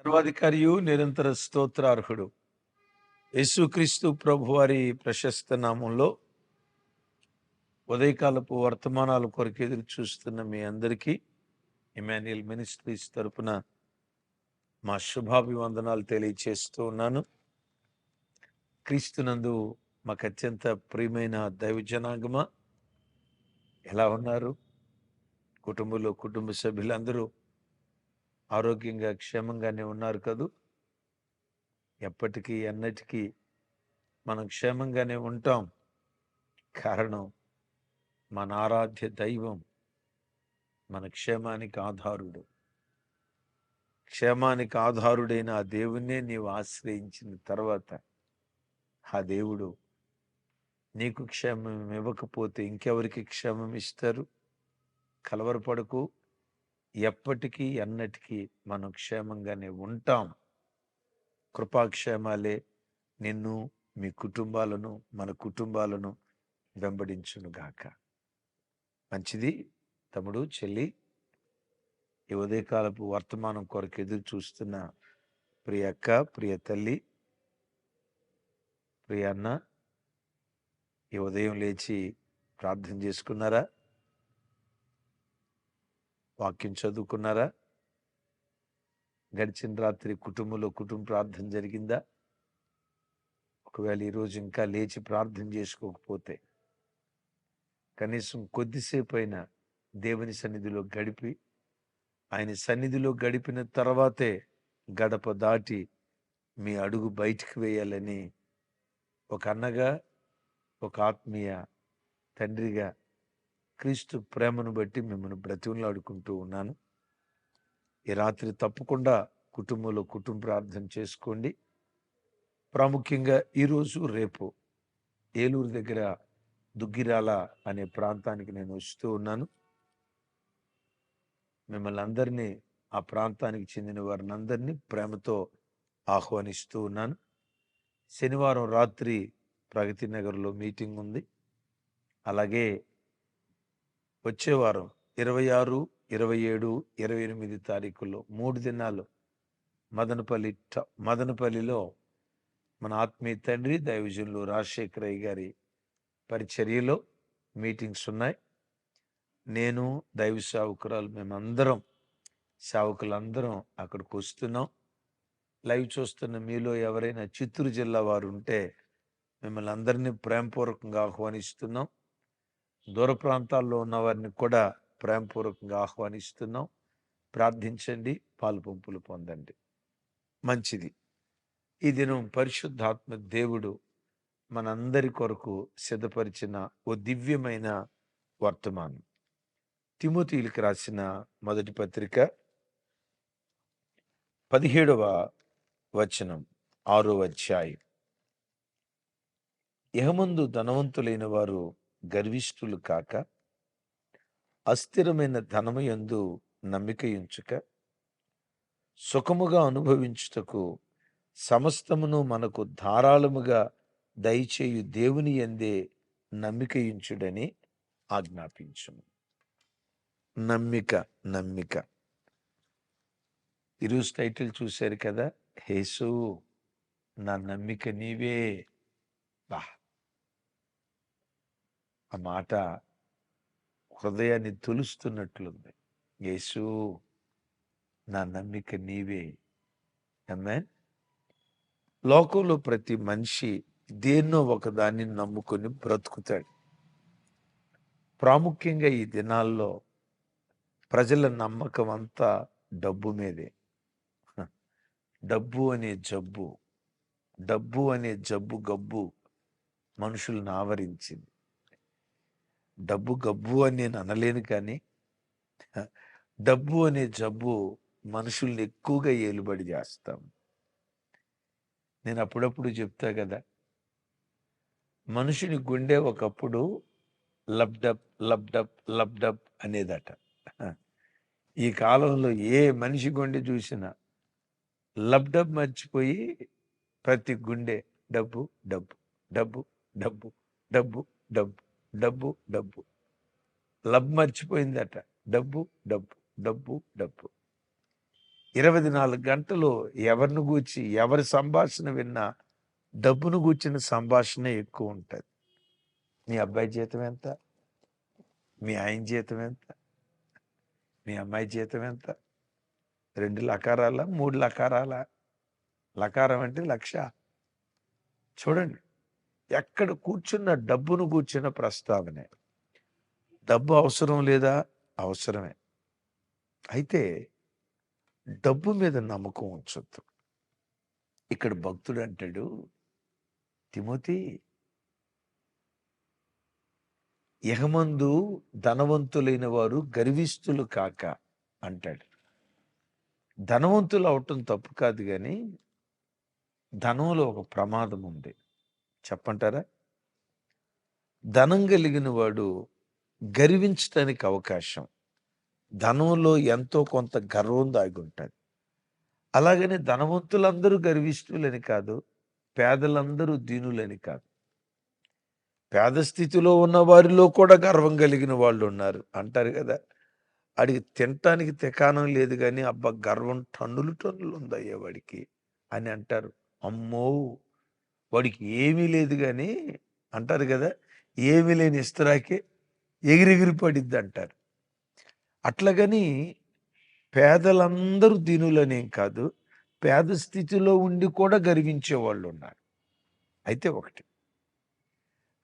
సర్వాధికారియు నిరంతర స్తోత్రార్హుడు యేసుక్రీస్తు ప్రభువారి ప్రశస్త నామంలో ఉదయకాలపు వర్తమానాల కొరకు ఎదురు చూస్తున్న మీ అందరికీ ఇమాన్యుయల్ మినిస్ట్రీస్ తరపున మా శుభాభివందనాలు తెలియచేస్తూ ఉన్నాను. క్రీస్తునందు మాకు అత్యంత ప్రియమైన దైవజనాంగమా, ఎలా ఉన్నారు? కుటుంబ సభ్యులందరూ ఆరోగ్యంగా క్షేమంగానే ఉన్నారు కదూ? ఎప్పటికీ అన్నిటికీ మనం క్షేమంగానే ఉంటాం. కారణం మన ఆరాధ్య దైవం మన క్షేమానికి ఆధారుడు. క్షేమానికి ఆధారుడైన ఆ దేవుణ్ణే నీవు ఆశ్రయించిన తర్వాత ఆ దేవుడు నీకు క్షేమం ఇవ్వకపోతే ఇంకెవరికి క్షేమం ఇస్తారు? కలవరపడకు, ఎప్పటికీ ఎన్నటికీ మనం క్షేమంగానే ఉంటాం. కృపాక్షేమాలే నిన్ను, మీ కుటుంబాలను, మన కుటుంబాలను వెంబడించునుగాక. మంచిది తమ్ముడు, చెల్లి, ఈ ఉదయకాలపు వర్తమానం కొరకు ఎదురు చూస్తున్న ప్రియ అక్క, ప్రియ తల్లి, ప్రియ అన్న, ఈ ఉదయం లేచి ప్రార్థన చేసుకున్నారా? వాక్యం చదువుకున్నారా? గడిచిన రాత్రి కుటుంబ ప్రార్థన జరిగిందా? ఒకవేళ ఈరోజు ఇంకా లేచి ప్రార్థన చేసుకోకపోతే కనీసం కొద్దిసేపు అయినా దేవుని సన్నిధిలో గడిపి, ఆయన సన్నిధిలో గడిపిన తర్వాతే గడప దాటి మీ అడుగు బయటికి వేయాలని ఒక అన్నగా, ఒక ఆత్మీయ తండ్రిగా క్రీస్తు ప్రేమను బట్టి మిమ్మల్ని బ్రతిమలాడుకుంటూ ఉన్నాను. ఈ రాత్రి తప్పకుండా కుటుంబ ప్రార్థన చేసుకోండి. ప్రాముఖ్యంగా ఈరోజు రేపు ఏలూరు దగ్గర దుగ్గిరాల అనే ప్రాంతానికి నేను వస్తూ ఉన్నాను. మిమ్మల్ని అందరినీ, ఆ ప్రాంతానికి చెందిన వారిని అందరినీ ప్రేమతో ఆహ్వానిస్తూ ఉన్నాను. శనివారం రాత్రి ప్రగతి నగర్లో మీటింగ్ ఉంది. అలాగే వచ్చే వారం 26, 27, 28 తారీఖుల్లో 3 దినాలు మదనపల్లిలో మన ఆత్మీయ తండ్రి దైవజనులు రాజశేఖరయ్య గారి పరిచర్యలో మీటింగ్స్ ఉన్నాయి. నేను, దైవ సేవకురాలు, మేమందరం సేవకులందరం అక్కడికి వస్తున్నాం. లైవ్ చూస్తున్న మీలో ఎవరైనా చిత్తూరు జిల్లా వారు ఉంటే మిమ్మల్ని అందరినీ ప్రేమపూర్వకంగా ఆహ్వానిస్తున్నాం. దూర ప్రాంతాల్లో ఉన్న వారిని కూడా ప్రేమపూర్వకంగా ఆహ్వానిస్తున్నాం. ప్రార్థించండి, పాలు పంపులు పొందండి. మంచిది. ఈ దినం పరిశుద్ధాత్మ దేవుడు మనందరి కొరకు సిద్ధపరిచిన ఓ దివ్యమైన వర్తమానం. తిమోతీయులకు రాసిన మొదటి పత్రిక 17వ వచనం, 6వ అధ్యాయం. ఇహమందు ధనవంతులైన వారు గర్విష్ఠులు కాక, అస్థిరమైన ధనము యందు నమ్మిక ఉంచుక, సుఖముగా అనుభవించుటకు సమస్తమును మనకు ధారాళముగా దయచేయు దేవుని యందే నమ్మిక ఉంచుడని ఆజ్ఞాపించుము. నమ్మిక. ఈరోజు టైటిల్ చూశారు కదా, యేసు నా నమ్మిక నీవే. బా, ఆ మాట హృదయాన్ని తులుస్తున్నట్లుంది. యేసు నా నమ్మిక నీవే. ఆమేన్. లోకంలో ప్రతి మనిషి దేన్నో ఒకదాన్ని నమ్ముకొని బ్రతుకుతాడు. ప్రాముఖ్యంగా ఈ దినాల్లో ప్రజల నమ్మకం అంతా డబ్బు మీదే. డబ్బు అనే జబ్బు గబ్బు మనుషులను ఆవరించింది. డబ్బు గబ్బు అని నేను అనలేను, కానీ డబ్బు అనే జబ్బు మనుషుల్ని ఎక్కువగా ఏలుబడి చేస్తాం. నేను అప్పుడప్పుడు చెప్తా కదా, మనుషుని గుండె ఒకప్పుడు లబ్డప్ లబ్డప్ లబ్డప్ అనేదట. ఈ కాలంలో ఏ మనిషి గుండె చూసినా లబ్డప్ మర్చిపోయి ప్రతి గుండె డబ్బు డబ్బు డబ్బు డబ్బు డబ్బు డబ్బు డబ్బు డబ్బు లబ్ మర్చిపోయిందట. డబ్బు డబ్బు డబ్బు డబ్బు. 24 గంటలు ఎవరిని గూర్చి ఎవరి సంభాషణ విన్నా డబ్బును గూర్చిన సంభాషణే ఎక్కువ ఉంటుంది. మీ అబ్బాయి జీతం ఎంత? మీ ఆయన జీతం ఎంత? మీ అమ్మాయి జీతం ఎంత? 2 లకారాలా 3 లకారాలా? లకారం అంటే 1,00,000. చూడండి, ఎక్కడ కూర్చున్న డబ్బును కూర్చున్న ప్రస్తావనే. డబ్బు అవసరం లేదా? అవసరమే. అయితే డబ్బు మీద నమ్మకం ఉంచొద్దు. ఇక్కడ భక్తుడు అంటాడు, తిమోతి, యహమందు ధనవంతులైన వారు గర్విష్ఠులు కాక అంటాడు. ధనవంతులు అవటం తప్పు కాదు, కానీ ధనంలో ఒక ప్రమాదం ఉంది. చెప్పంటారా? ధనం కలిగిన వాడు గర్వించడానికి అవకాశం. ధనంలో ఎంతో కొంత గర్వం దాగి ఉంటుంది. అలాగని ధనవంతులందరూ గర్విష్ఠులని కాదు, పేదలందరూ దీనులని కాదు. పేద స్థితిలో ఉన్న వారిలో కూడా గర్వం కలిగిన వాళ్ళు ఉన్నారు. అంటారు కదా, వాడికి తినటానికి తికాణం లేదు కానీ అబ్బా గర్వం టన్నులు టన్నులు ఉందయ్యా వాడికి అని అంటారు. అమ్మో వాడికి ఏమీ లేదు కానీ అంటారు కదా, ఏమీ లేని ఇస్తరాకే ఎగిరెగిరి పడిద్ది అంటారు. అట్లాగని పేదలందరూ దీనులనేం కాదు, పేద స్థితిలో ఉండి కూడా గర్వించే వాళ్ళు ఉన్నారు. అయితే ఒకటి,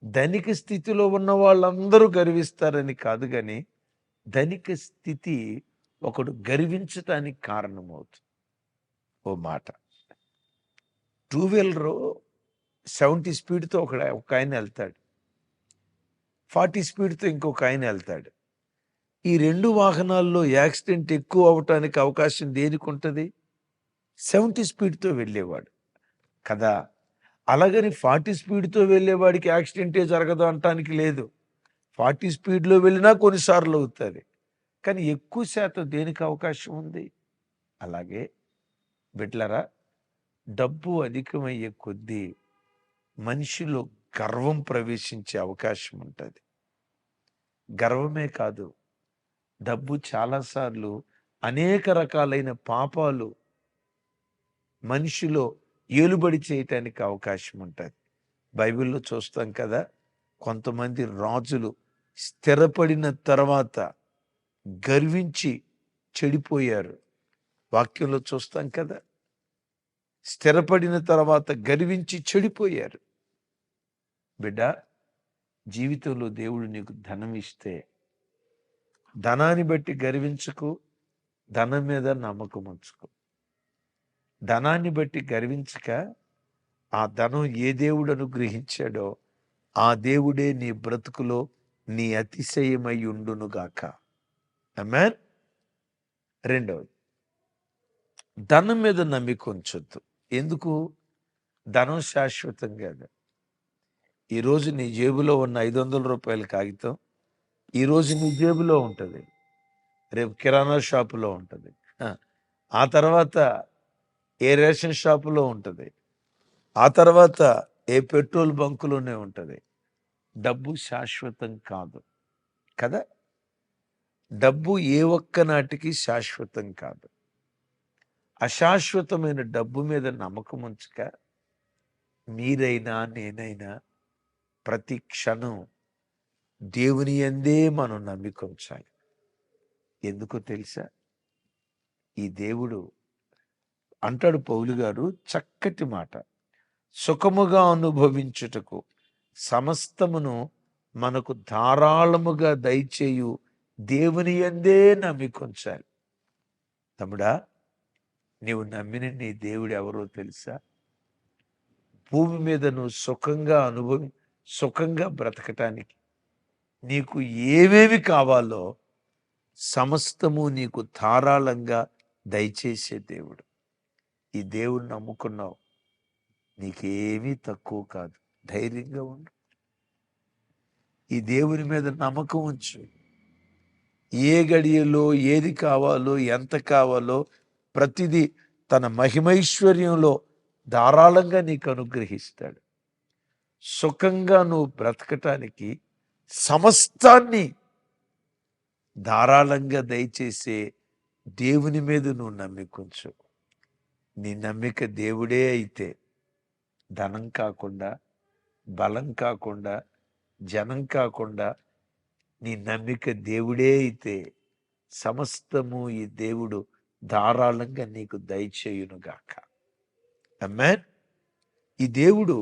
ధనిక స్థితిలో ఉన్న వాళ్ళందరూ గర్విస్తారని కాదు, కానీ ధనిక స్థితి ఒకడు గర్వించటానికి కారణమవుతుంది. ఓ మాట, 2 వీలరు 70 స్పీడ్తో ఒక ఆయన వెళ్తాడు, 40 స్పీడ్తో ఇంకొక ఆయన వెళ్తాడు. ఈ 2 వాహనాల్లో యాక్సిడెంట్ ఎక్కువ అవటానికి అవకాశం దేనికి ఉంటుంది? 70 స్పీడ్తో వెళ్ళేవాడు కదా. అలాగని 40 స్పీడ్తో వెళ్ళేవాడికి యాక్సిడెంటే జరగదు అంటానికి లేదు. 40 స్పీడ్లో వెళ్ళినా కొన్నిసార్లు అవుతుంది, కానీ ఎక్కువ శాతం దేనికి అవకాశం ఉంది? అలాగే బిడ్లరా, డబ్బు అధికమయ్యే కొద్దీ మనిషిలో గర్వం ప్రవేశించే అవకాశం ఉంటుంది. గర్వమే కాదు, డబ్బు చాలాసార్లు అనేక రకాలైన పాపాలు మనిషిలో ఏలుబడి చేయటానికి అవకాశం ఉంటుంది. బైబిల్లో చూస్తాం కదా, కొంతమంది రాజులు స్థిరపడిన తర్వాత గర్వించి చెడిపోయారు. వాక్యంలో చూస్తాం కదా, స్థిరపడిన తర్వాత గర్వించి చెడిపోయారు. బిడ్డ, జీవితంలో దేవుడు నీకు ధనం ఇస్తే ధనాన్ని బట్టి గర్వించకు, ధనం మీద నమ్మకం ఉంచుకో. ధనాన్ని బట్టి గర్వించక, ఆ ధనం ఏ దేవుడు అనుగ్రహించాడో ఆ దేవుడే నీ బ్రతుకులో నీ అతిశయమై ఉండునుగాక. ఆమేన్. రెండవది, ధనం మీద నమ్మిక ఉంచొద్దు. ఎందుకు? ధనం శాశ్వతం కాదు. ఈరోజు నీ జేబులో ఉన్న 500 రూపాయల కాగితం ఈరోజు నీ జేబులో ఉంటుంది, రేపు కిరాణా షాపులో ఉంటుంది, ఆ తర్వాత ఏ రేషన్ షాపులో ఉంటుంది, ఆ తర్వాత ఏ పెట్రోల్ బంకులోనే ఉంటుంది. డబ్బు శాశ్వతం కాదు కదా. డబ్బు ఏ ఒక్క నాటికి శాశ్వతం కాదు. అశాశ్వతమైన డబ్బు మీద నమ్మకం ఉంచక, మీరైనా నేనైనా ప్రతి క్షణం దేవుని యందే మనం నమ్మిక ఉంచాలి. ఎందుకో తెలుసా? ఈ దేవుడు అంటాడు పౌలు గారు, చక్కటి మాట, సుఖముగా అనుభవించుటకు సమస్తమును మనకు ధారాళముగా దయచేయు దేవుని యందే నమ్మిక ఉంచాలి. తమ్ముడా, నీవు నమ్మిన నీ దేవుడు ఎవరో తెలుసా? భూమి మీద నువ్వు సుఖంగా బ్రతకటానికి నీకు ఏమేమి కావాలో సమస్తము నీకు ధారాళంగా దయచేసే దేవుడు. ఈ దేవుడిని నమ్ముకున్నావు, నీకేమీ తక్కువ కాదు. ధైర్యంగా ఉండు. ఈ దేవుని మీద నమ్మకం ఉంచు. ఏ గడియలో ఏది కావాలో ఎంత కావాలో ప్రతిదీ తన మహిమైశ్వర్యంలో ధారాళంగా నీకు అనుగ్రహిస్తాడు. సుఖంగా నువ్వు బ్రతకటానికి సమస్తాన్ని ధారాళంగా దయచేసే దేవుని మీద నువ్వు నమ్మికుంచు. నీ నమ్మిక దేవుడే అయితే, ధనం కాకుండా, బలం కాకుండా, జనం కాకుండా, నీ నమ్మిక దేవుడే అయితే సమస్తము ఈ దేవుడు ధారాళంగా నీకు దయచేయునుగాక. ఆమేన్. ఈ దేవుడు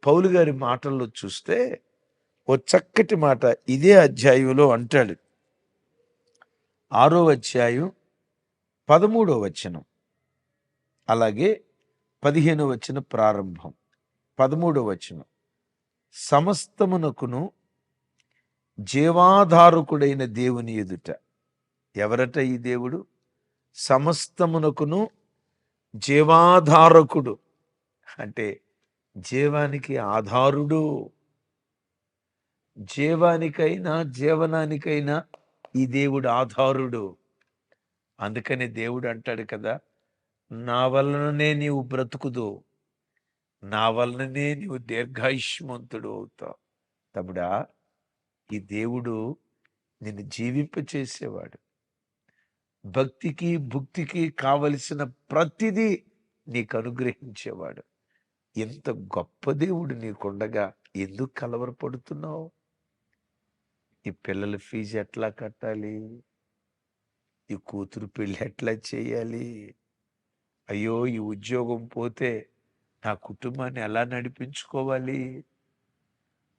పౌలు గారి మాటల్లో చూస్తే ఓ చక్కటి మాట ఇదే అధ్యాయంలో అంటాడు. 6వ అధ్యాయం 13వ వచనం, అలాగే 15వ వచనం ప్రారంభం, 13వ వచనం. సమస్తమునకును జీవాధారకుడైన దేవుని ఎదుట. ఎవరట ఈ దేవుడు? సమస్తమునకును జీవాధారకుడు అంటే జీవానికి ఆధారుడు. జీవానికైనా జీవనానికైనా ఈ దేవుడు ఆధారుడు. అందుకని దేవుడు అంటాడు కదా, నా వలననే నీవు బ్రతుకుదు, నా వలననే నీవు దీర్ఘాయుష్మంతుడు అవుతావు. తమ్ముడా, ఈ దేవుడు నిన్ను జీవింపచేసేవాడు. భక్తికి భుక్తికి కావలసిన ప్రతిదీ నీకు అనుగ్రహించేవాడు. ఎంత గొప్ప దేవుడు నీకుండగా ఎందుకు కలవరపడుతున్నావు? ఈ పిల్లల ఫీజు ఎట్లా కట్టాలి? ఈ కూతురు పెళ్ళి ఎట్లా చేయాలి? అయ్యో, ఈ ఉద్యోగం పోతే నా కుటుంబాన్ని ఎలా నడిపించుకోవాలి?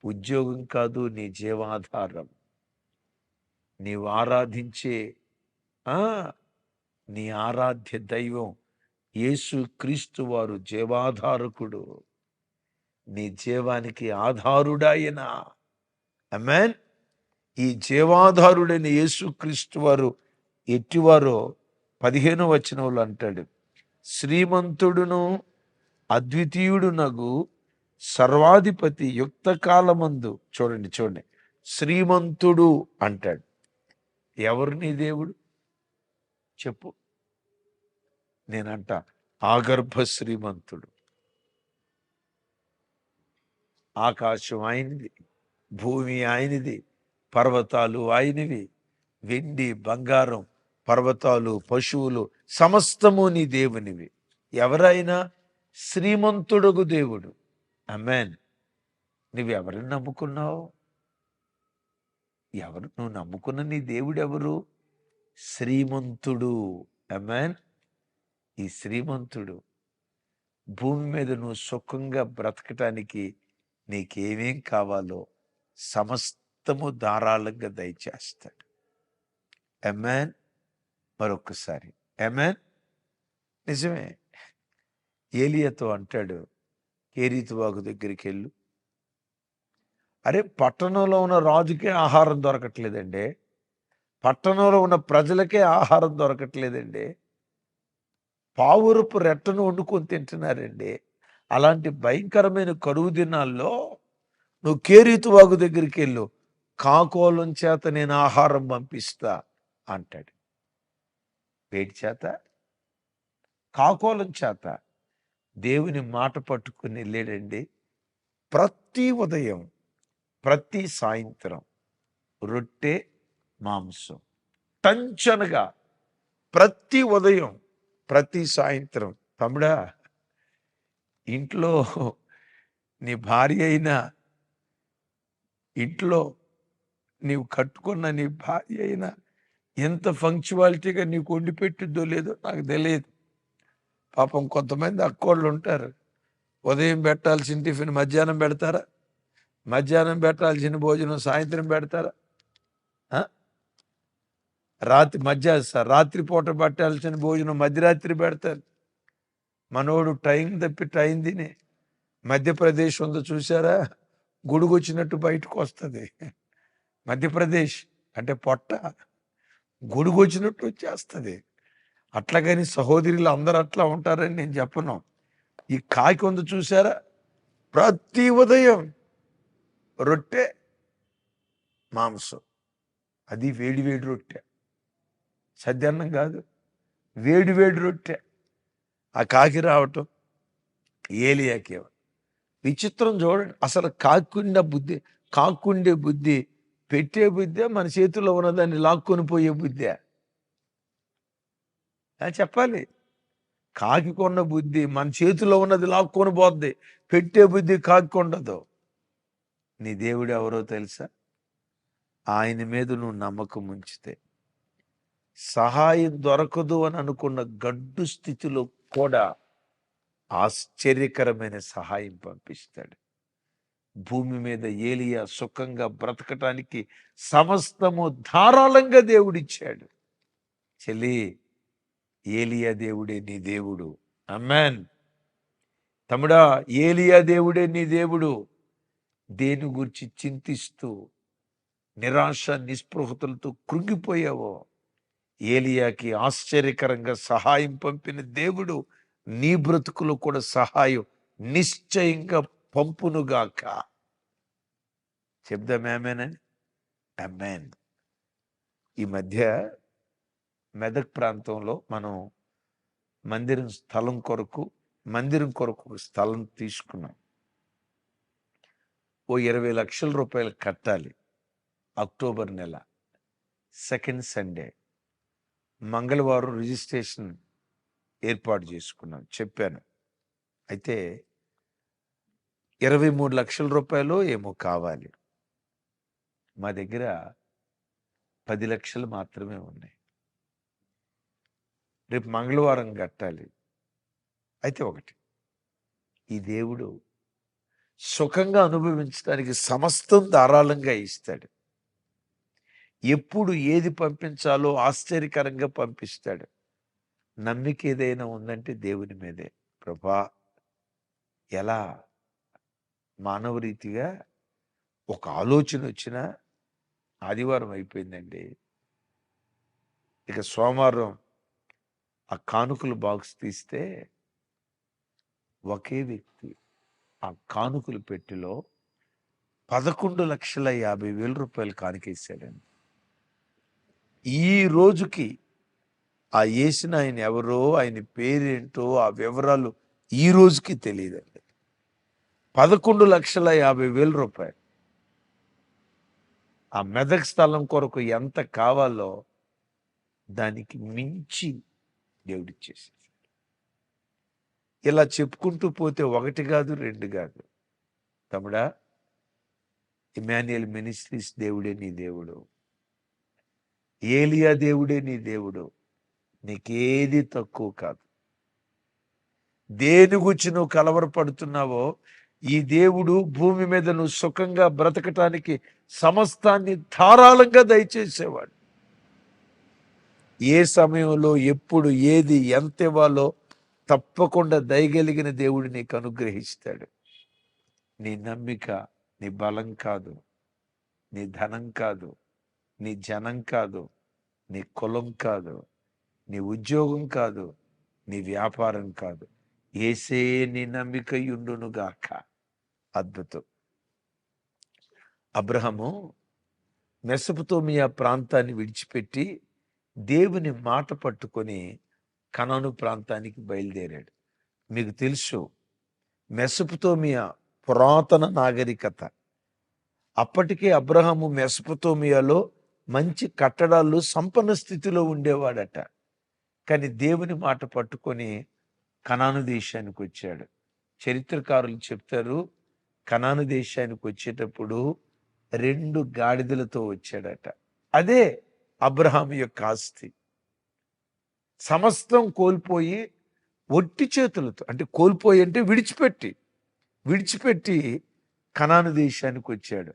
ఉద్యోగం కాదు నీ జీవాధారం. నీవు ఆరాధించే నీ ఆరాధ్య దైవం యేసు క్రీస్తు వారు జీవాధారకుడు, నీ జీవానికి ఆధారుడాయన. ఆమేన్. ఈ జీవాధారుడైన యేసు క్రీస్తు వారు ఎట్టివారో 15వ వచనంలో అంటాడు, శ్రీమంతుడును అద్వితీయుడునగు సర్వాధిపతి యుక్త కాలమందు. చూడండి, శ్రీమంతుడు అంటాడు. ఎవరు నీ దేవుడు చెప్పు? నేనంట ఆగర్భ శ్రీమంతుడు. ఆకాశం ఆయనది, భూమి ఆయనది, పర్వతాలు ఆయనవి, వెండి బంగారం, పర్వతాలు, పశువులు సమస్తము నీ దేవునివి. ఎవరైనా శ్రీమంతుడుగు దేవుడు. ఆమేన్. నువ్వెవరిని నమ్ముకున్నావు? నువ్వు నమ్ముకున్న నీ దేవుడు ఎవరు? శ్రీమంతుడు. ఆమేన్. ఈ శ్రీమంతుడు భూమి మీద నువ్వు సుఖంగా బ్రతకటానికి నీకేమేం కావాలో సమస్తము ధారాళంగా దయచేస్తాడు. ఆమేన్. మరొక్కసారి ఆమేన్. నిజమే. ఏలియాతో అంటాడు, కేరీతు వాగు దగ్గరికి వెళ్ళు. అరే, పట్టణంలో ఉన్న రాజుకే ఆహారం దొరకట్లేదండి, పట్టణంలో ఉన్న ప్రజలకే ఆహారం దొరకట్లేదండి, పావురపు రెట్టను వండుకొని తింటున్నారండి. అలాంటి భయంకరమైన కరువు దినాల్లో నువ్వు కేరీతు వాగు దగ్గరికి వెళ్ళు, కాకోలం చేత నేను ఆహారం పంపిస్తా అంటాడు. వేడి చేత, కాకోలం చేత దేవుని మాట పట్టుకుని వెళ్ళాడండి. ప్రతి ఉదయం, ప్రతి సాయంత్రం రొట్టె మాంసం టంచనగా, ప్రతి ఉదయం ప్రతి సాయంత్రం. తమ్ముడా, ఇంట్లో నీ భార్య అయినా, ఇంట్లో నీవు కట్టుకున్న నీ భార్య అయినా ఎంత ఫంక్చువాలిటీగా నీకు వండి పెట్టిద్దో లేదో నాకు తెలియదు. పాపం కొంతమంది అక్కోళ్ళు ఉంటారు, ఉదయం పెట్టాల్సిన టిఫిన్ మధ్యాహ్నం పెడతారా? మధ్యాహ్నం పెట్టాల్సిన భోజనం సాయంత్రం పెడతారా? రాత్రిపూట పెట్టాల్సిన భోజనం మధ్యరాత్రి పెడతారు. మనోడు టైం తప్పి టైం తినే మధ్యప్రదేశ్ ఉందో చూసారా? గొడుగొచ్చినట్టు బయటకు వస్తుంది. మధ్యప్రదేశ్ అంటే పొట్ట గొడుగొచ్చినట్టు వచ్చేస్తుంది. అట్లాగని సహోదరులు అందరూ అట్లా ఉంటారని నేను చెప్పను. ఈ కాకి ఉందో చూసారా? ప్రతి ఉదయం రొట్టె మాంసం, అది వేడి వేడి రొట్టె, సద్యాన్నం కాదు, వేడి వేడి రొట్టె. ఆ కాకి రావటం ఏలియాకి విచిత్రం చూడండి. అసలు కాకుండే బుద్ధి పెట్టే బుద్ధి, మన చేతిలో ఉన్నదాన్ని లాక్కొని పోయే బుద్ధి. చెప్పాలి. కాకి కొన్న బుద్ధి మన చేతిలో ఉన్నది లాక్కొని పోద్ది, పెట్టే బుద్ధి కాకి ఉండదు. నీ దేవుడు ఎవరో తెలుసా? ఆయన మీద నువ్వు నమ్మకం ఉంచితే సహాయం దొరకదు అని అనుకున్న గడ్డు స్థితిలో కూడా ఆశ్చర్యకరమైన సహాయం పంపిస్తాడు. భూమి మీద ఏలియా సుఖంగా బ్రతకటానికి సమస్తము ధారాళంగా దేవుడిచ్చాడు. చెల్లి, ఏలియా దేవుడే నీ దేవుడు. ఆమేన్. తమ్ముడా, ఏలియా దేవుడే నీ దేవుడు. దేని గురించి చింతిస్తూ నిరాశ నిస్పృహతలతో కృంగిపోయావో, ఏలియాకి ఆశ్చర్యకరంగా సహాయం పంపిన దేవుడు నీ బ్రతుకులో కూడా సహాయం నిశ్చయంగా పంపునుగాక. చెప్దాం ఆమేనని. ఆమేన్. ఈ మధ్య మెదక్ ప్రాంతంలో మనం మందిరం కొరకు స్థలం తీసుకున్నాం. ఓ 20 లక్షల రూపాయలు కట్టాలి. అక్టోబర్ నెల 2nd సండే మంగళవారం రిజిస్ట్రేషన్ ఏర్పాటు చేసుకున్నాం. చెప్పాను. అయితే 23 లక్షల రూపాయలు ఏమో కావాలి. మా దగ్గర 10 లక్షలు మాత్రమే ఉన్నాయి. రేపు మంగళవారం కట్టాలి. అయితే ఒకటి, ఈ దేవుడు సుఖంగా అనుభవించడానికి సమస్తం ధారాళంగా ఇస్తాడు. ఎప్పుడు ఏది పంపించాలో ఆశ్చర్యకరంగా పంపిస్తాడు. నమ్మిక ఏదైనా ఉందంటే దేవుని మీదే. ప్రభా, ఎలా మానవ రీతిగా ఒక ఆలోచన వచ్చినా ఆదివారం అయిపోయిందండి. ఇక సోమవారం ఆ కానుకల బాక్స్ తీస్తే ఒకే వ్యక్తి ఆ కానుకల పెట్టెలో 11,50,000 రూపాయలు కానుకేశాడండి. ఈ రోజుకి ఆ వేసిన ఆయన ఎవరో, ఆయన పేరేంటో, ఆ వివరాలు ఈ రోజుకి తెలియదండి. 11,50,000 రూపాయలు. ఆ మెదక్ స్థలం కొరకు ఎంత కావాలో దానికి మించి దేవుడిచ్చేసాడు. ఇలా చెప్పుకుంటూ పోతే 1 కాదు 2 కాదు. తమ్ముడా, ఇమాన్యుయల్ మినిస్ట్రీస్ దేవుడే నీ దేవుడు. ఏలియా దేవుడే నీ దేవుడు. నీకేది తక్కువ కాదు. దేని గురించి నువ్వు కలవరపడుతున్నావో, ఈ దేవుడు భూమి మీద నువ్వు సుఖంగా బ్రతకటానికి సమస్తాన్ని ధారాళంగా దయచేసేవాడు. ఏ సమయంలో ఎప్పుడు ఏది ఎంత ఇవ్వాలో తప్పకుండా దయగలిగిన దేవుడు నీకు అనుగ్రహిస్తాడు. నీ నమ్మిక నీ బలం కాదు, నీ ధనం కాదు, నీ జనం కాదు, నీ కులం కాదు, నీ ఉద్యోగం కాదు, నీ వ్యాపారం కాదు. యేసే నీ నమ్మిక యుండునుగాక. అద్భుతం. అబ్రహాము మెసొపొతేమియా ప్రాంతాన్ని విడిచిపెట్టి దేవుని మాట పట్టుకొని కనాను ప్రాంతానికి బయలుదేరాడు. మీకు తెలుసు, మెసొపొతేమియా పురాతన నాగరికత. అప్పటికే అబ్రహాము మెసొపొతేమియాలో మంచి కట్టడాలు సంపన్న స్థితిలో ఉండేవాడట. కానీ దేవుని మాట పట్టుకొని కనాను దేశానికి వచ్చాడు. చరిత్రకారులు చెప్తారు, కనాను దేశానికి వచ్చేటప్పుడు 2 గాడిదలతో వచ్చాడట. అదే అబ్రహాము యొక్క ఆస్తి. సమస్తం కోల్పోయి ఒట్టి చేతులతో, అంటే కోల్పోయి అంటే విడిచిపెట్టి కనాను దేశానికి వచ్చాడు.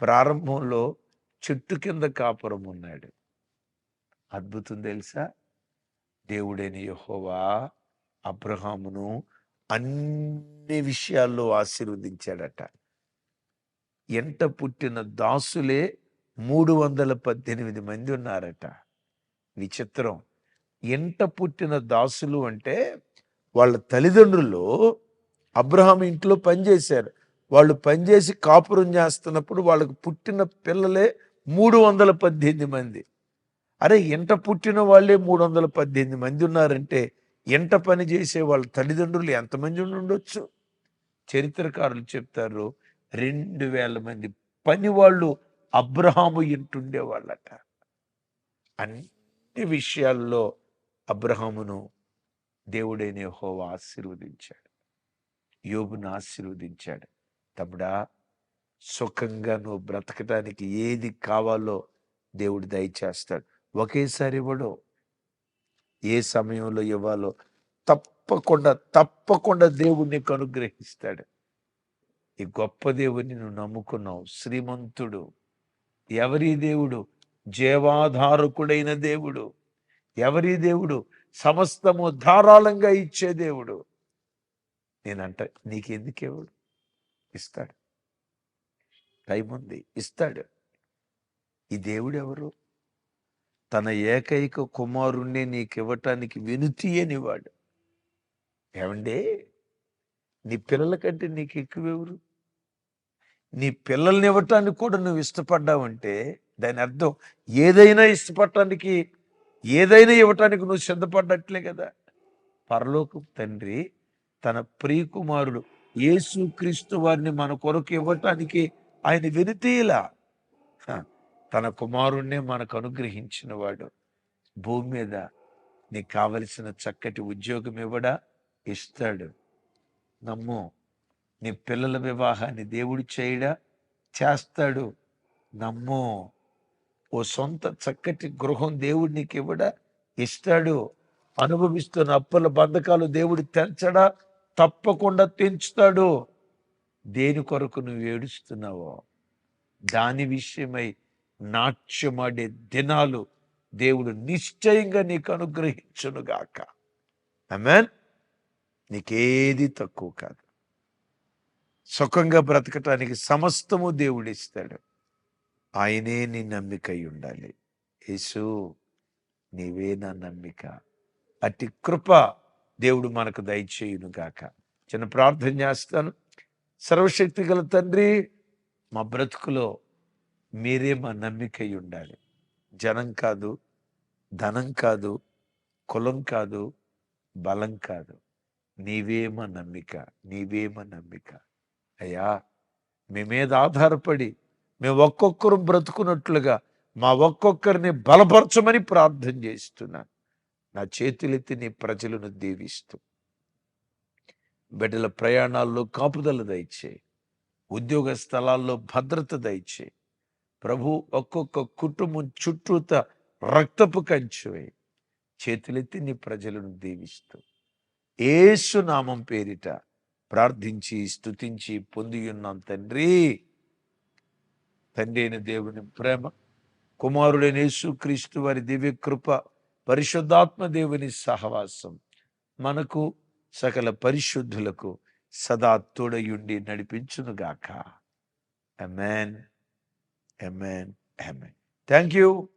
ప్రారంభంలో చెట్టు కింద కాపురం ఉన్నాడు. అద్భుతం తెలుసా? దేవుడైన యెహోవా అబ్రహామును అన్ని విషయాల్లో ఆశీర్వదించాడట. ఎంట పుట్టిన దాసులే 318 మంది ఉన్నారట. విచిత్రం. ఎంట పుట్టిన దాసులు అంటే వాళ్ళ తల్లిదండ్రులు అబ్రహాం ఇంట్లో పనిచేశారు. వాళ్ళు పనిచేసి కాపురం చేస్తున్నప్పుడు వాళ్ళకు పుట్టిన పిల్లలే 318 మంది. అరే, ఎంట పుట్టిన వాళ్ళే 318 మంది ఉన్నారంటే ఎంట పని చేసే వాళ్ళ తల్లిదండ్రులు ఎంతమంది ఉండొచ్చు? చరిత్రకారులు చెప్తారు, 2,000 మంది పని వాళ్ళు అబ్రహాము ఇంటుండేవాళ్ళట. అన్ని విషయాల్లో అబ్రహామును దేవుడైన యెహోవా ఆశీర్వదించాడు, యోబును ఆశీర్వదించాడు. తమ్ముడా, సుఖంగా నువ్వు బ్రతకటానికి ఏది కావాలో దేవుడు దయచేస్తాడు. ఒకేసారి ఇవ్వడు, ఏ సమయంలో ఇవ్వాలో తప్పకుండా దేవుడు నీకు అనుగ్రహిస్తాడు. ఈ గొప్ప దేవుడిని నువ్వు నమ్ముకున్నావు, శ్రీమంతుడు. ఎవరి దేవుడు? జీవాధారకుడైన దేవుడు. ఎవరి దేవుడు? సమస్తము ధారాళంగా ఇచ్చే దేవుడు. నేనంట, నీకెందుకేవాడు? ఇస్తాడు. టైం ఉంది, ఇస్తాడు. ఈ దేవుడు ఎవరు? తన ఏకైక కుమారుణ్ణి నీకివ్వటానికి వెనుతీయనివాడు. ఏమండే, నీ పిల్లల కంటే నీకు ఎక్కువెవరు? నీ పిల్లల్ని ఇవ్వటానికి కూడా నువ్వు ఇష్టపడ్డావంటే దాని అర్థం ఏదైనా ఇష్టపడటానికి, ఏదైనా ఇవ్వటానికి నువ్వు సిద్ధపడ్డట్లే కదా. పరలోకపు తండ్రి తన ప్రియకుమారుడు యేసుక్రీస్తు వారిని మన కొరకు ఇవ్వటానికి ఆయన వెనుతీయలా. తన కుమారుణ్ణే మనకు అనుగ్రహించిన వాడు. భూమి మీద నీకు కావలసిన చక్కటి ఉద్యోగం ఇవ్వడా? ఇస్తాడు. నమ్ము. నీ పిల్లల వివాహాన్ని దేవుడు చేయడా? చేస్తాడు. నమ్ము. ఓ సొంత చక్కటి గృహం దేవుడు నీకు ఇవ్వడా? ఇస్తాడు. అనుభవిస్తున్న అప్పుల బంధకాలు దేవుడు తెంచడా? తప్పకుండా తెంచుతాడు. దేని కొరకు నువ్వు ఏడుస్తున్నావో దాని విషయమై నాట్యమాడే దినాలు దేవుడు నిశ్చయంగా నీకు అనుగ్రహించునుగాక. ఆమేన్. నీకేది తక్కువ కాదు. సుఖంగా బ్రతకటానికి సమస్తము దేవుడు ఇస్తాడు. ఆయనే నీ నమ్మికై ఉండాలి. యేసు, నీవే నా నమ్మిక. అట్టి కృప దేవుడు మనకు దయచేయునుగాక. చిన్న ప్రార్థన చేస్తాను. సర్వశక్తి గల తండ్రి, మా బ్రతుకులో మీరే మా నమ్మికై ఉండాలి. జనం కాదు, ధనం కాదు, కులం కాదు, బలం కాదు. నీవే మా నమ్మిక, నీవే మా నమ్మిక. అయ్యా, మీ మీద ఆధారపడి మేము ఒక్కొక్కరు బ్రతుకున్నట్లుగా మా ఒక్కొక్కరిని బలపరచమని ప్రార్థన చేస్తున్నాను. నా చేతులెత్తి నీ ప్రజలను దీవిస్తూ బిడ్డల ప్రయాణాల్లో కాపుదల దయచేయి, ఉద్యోగ స్థలాల్లో భద్రత దయచేయి ప్రభు. ఒక్కొక్క కుటుంబం చుట్టూత రక్తపు కంచువే. చేతులెత్తి నీ ప్రజలను దీవిస్తూ యేసు నామం పేరిట ప్రార్థించి స్తుతించి పొంది ఉన్నాం తండ్రి. తండ్రి అయిన దేవుని ప్రేమ, కుమారుడైన యేసుక్రీస్తు వారి దివ్య కృప, పరిశుద్ధాత్మ దేవుని సహవాసం మనకు సకల పరిశుద్ధులకు సదా తోడయుండి నడిపించునుగాక. ఆమేన్, ఆమేన్, ఆమేన్. Thank you.